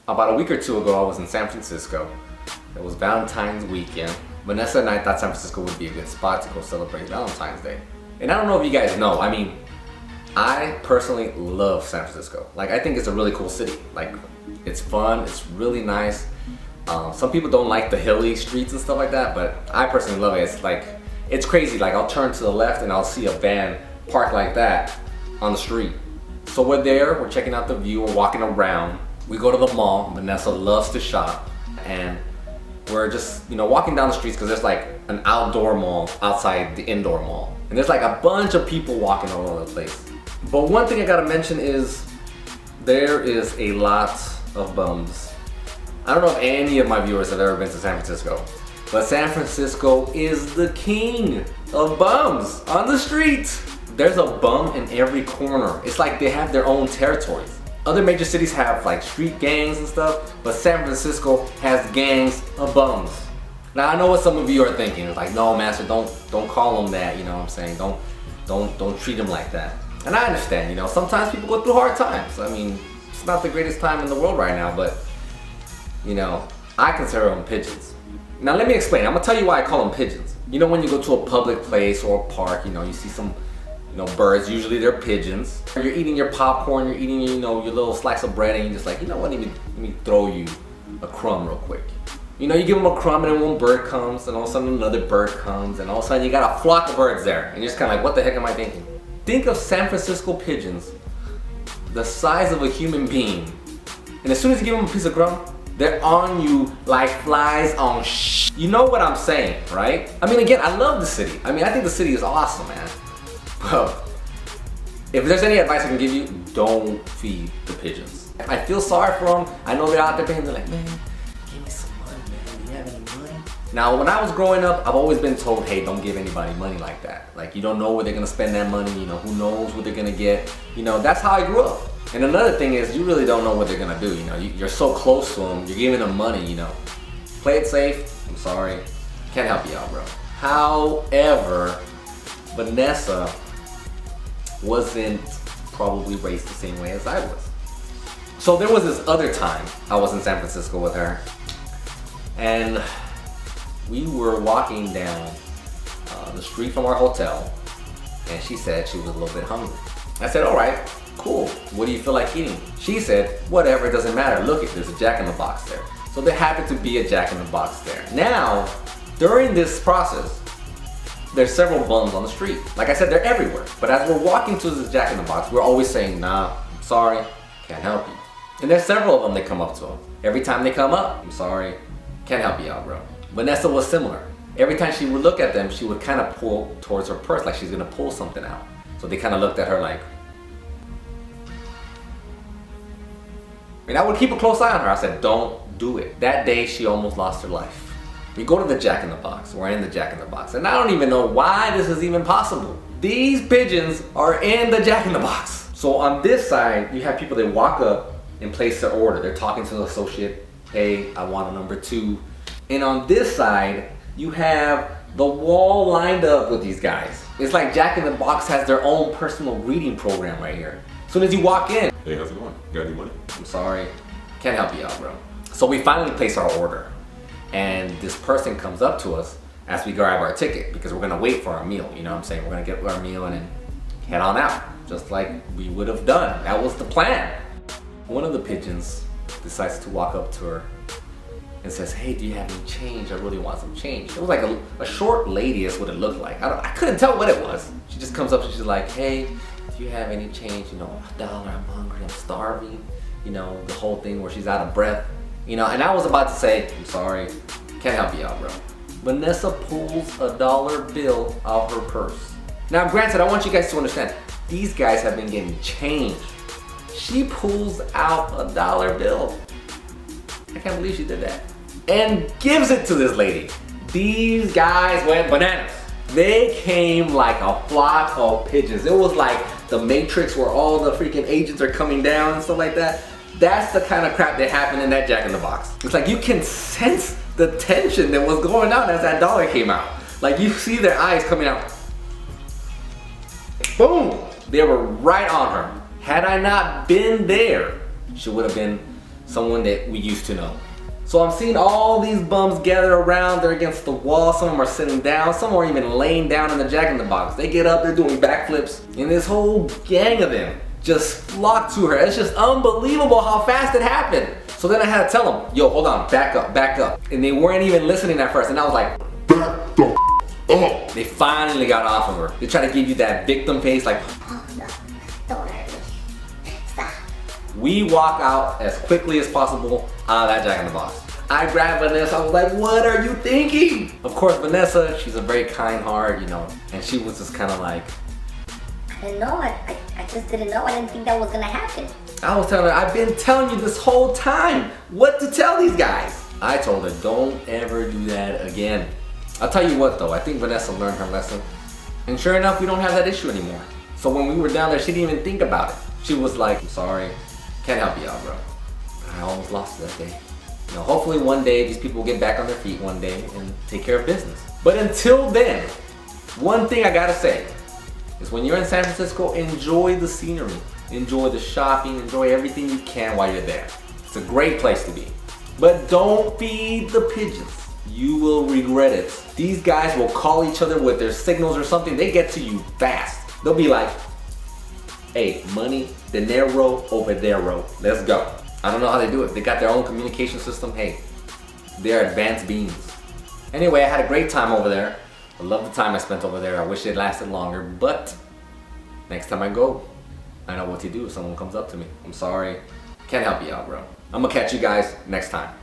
About a week or two ago, I was in San Francisco. It was Valentine's weekend. Vanessa and I thought San Francisco would be a good spot to go celebrate Valentine's Day. And I don't know if you guys know, I mean, I personally love San Francisco. Like, I think it's a really cool city. Like, it's fun, it's really nice. Some people don't like the hilly streets and stuff like that, but I personally love it. It's like, it's crazy. Like, I'll turn to the left and I'll see a van parked like that on the street. So we're there, we're checking out the view, we're walking around. We go to the mall. Vanessa loves to shop, and we're just, walking down the streets because there's like an outdoor mall outside the indoor mall. And there's like a bunch of people walking all over the place. But one thing I gotta mention is there is a lot of bums. I don't know if any of my viewers have ever been to San Francisco, but San Francisco is the king of bums on the street. There's a bum in every corner. It's like they have their own territories. Other major cities have like street gangs and stuff, but San Francisco has gangs of bums. Now I know what some of you are thinking. It's like, no, Master, don't call them that. You know what I'm saying? Don't treat them like that. And I understand. Sometimes people go through hard times. I mean, it's not the greatest time in the world right now, but I consider them pigeons. Now let me explain. I'm gonna tell you why I call them pigeons. When you go to a public place or a park, you see some birds, usually they're pigeons. You're eating your popcorn, you're eating your little slice of bread, and you're just like, you know what, let me throw you a crumb real quick. You give them a crumb, and then one bird comes, and all of a sudden another bird comes, and all of a sudden you got a flock of birds there, and you're just kind of like, what the heck am I thinking? Think of San Francisco pigeons, the size of a human being, and as soon as you give them a piece of crumb, they're on you like flies on shh. You know what I'm saying, right? I mean, again, I love the city. I mean, I think the city is awesome, man. Well, if there's any advice I can give you, don't feed the pigeons. I feel sorry for them. I know they're out there paying. They're like, man, give me some money, man. Do you have any money? Now, when I was growing up, I've always been told, hey, don't give anybody money like that. Like, you don't know where they're gonna spend that money. Who knows what they're gonna get. That's how I grew up. And another thing is, you really don't know what they're gonna do. You're so close to them. You're giving them money. Play it safe. I'm sorry, can't help you out, bro. However, Vanessa wasn't probably raised the same way as I was. So there was this other time I was in San Francisco with her, and we were walking down the street from our hotel, and she said she was a little bit hungry. I said, all right, cool. What do you feel like eating? She said, whatever, it doesn't matter. Look, there's a Jack in the Box there. So there happened to be a Jack in the Box there. Now, during this process, there's several bums on the street. Like I said, they're everywhere. But as we're walking to this Jack in the Box, we're always saying, nah, I'm sorry, can't help you. And there's several of them that come up to them. Every time they come up, I'm sorry, can't help you out, bro. Vanessa was similar. Every time she would look at them, she would kind of pull towards her purse like she's gonna pull something out. So they kind of looked at her like, and I would keep a close eye on her. I said, don't do it. That day, she almost lost her life. We go to the Jack in the Box. We're in the Jack in the Box. And I don't even know why this is even possible. These pigeons are in the Jack in the Box. So on this side, you have people that walk up and place their order. They're talking to the associate, hey, I want a number 2. And on this side, you have the wall lined up with these guys. It's like Jack in the Box has their own personal greeting program right here. As soon as you walk in, hey, how's it going? Got any money? I'm sorry, can't help you out, bro. So we finally place our order. And this person comes up to us as we grab our ticket because we're gonna wait for our meal. You know what I'm saying? We're gonna get our meal and then head on out, just like we would have done. That was the plan. One of the pigeons decides to walk up to her and says, hey, do you have any change? I really want some change. It was like a short lady is what it looked like. I couldn't tell what it was. She just comes up and she's like, hey, do you have any change? $1, I'm hungry, I'm starving. The whole thing where she's out of breath. And I was about to say, I'm sorry, can't help you out, bro. Vanessa pulls a $1 bill out her purse. Now, granted, I want you guys to understand, these guys have been getting change. She pulls out a $1 bill. I can't believe she did that. And gives it to this lady. These guys went bananas. They came like a flock of pigeons. It was like the Matrix where all the freaking agents are coming down and stuff like that. That's the kind of crap that happened in that Jack in the Box. It's like you can sense the tension that was going on as that dollar came out. Like you see their eyes coming out. Boom! They were right on her. Had I not been there, she would have been someone that we used to know. So I'm seeing all these bums gather around, they're against the wall, some of them are sitting down, some are even laying down in the Jack in the Box. They get up, they're doing backflips, and this whole gang of them just flock to her. It's just unbelievable how fast it happened. So then I had to tell them, yo, hold on, back up, back up. And they weren't even listening at first, and I was like, back the up. They finally got off of her. They try to give you that victim face, like, oh no, don't hurt me, stop. We walk out as quickly as possible out of that Jack in the Box. I grabbed Vanessa, I was like, what are you thinking? Of course, Vanessa, she's a very kind heart, you know, and she was just kind of like, I didn't know it. I just didn't know. I didn't think that was gonna happen. I was telling her, I've been telling you this whole time what to tell these guys. I told her, don't ever do that again. I'll tell you what though, I think Vanessa learned her lesson. And sure enough, we don't have that issue anymore. So when we were down there, she didn't even think about it. She was like, I'm sorry, can't help you out, bro. I almost lost that day. You know, hopefully one day these people will get back on their feet one day and take care of business. But until then, one thing I gotta say is when you're in San Francisco, enjoy the scenery, enjoy the shopping, enjoy everything you can while you're there. It's a great place to be. But don't feed the pigeons. You will regret it. These guys will call each other with their signals or something. They get to you fast. They'll be like, hey, money, dinero, over there, let's go. I don't know how they do it. They got their own communication system. Hey, they're advanced beings. Anyway, I had a great time over there. I love the time I spent over there. I wish it lasted longer, but next time I go, I know what to do if someone comes up to me. I'm sorry. Can't help you out, bro. I'm gonna catch you guys next time.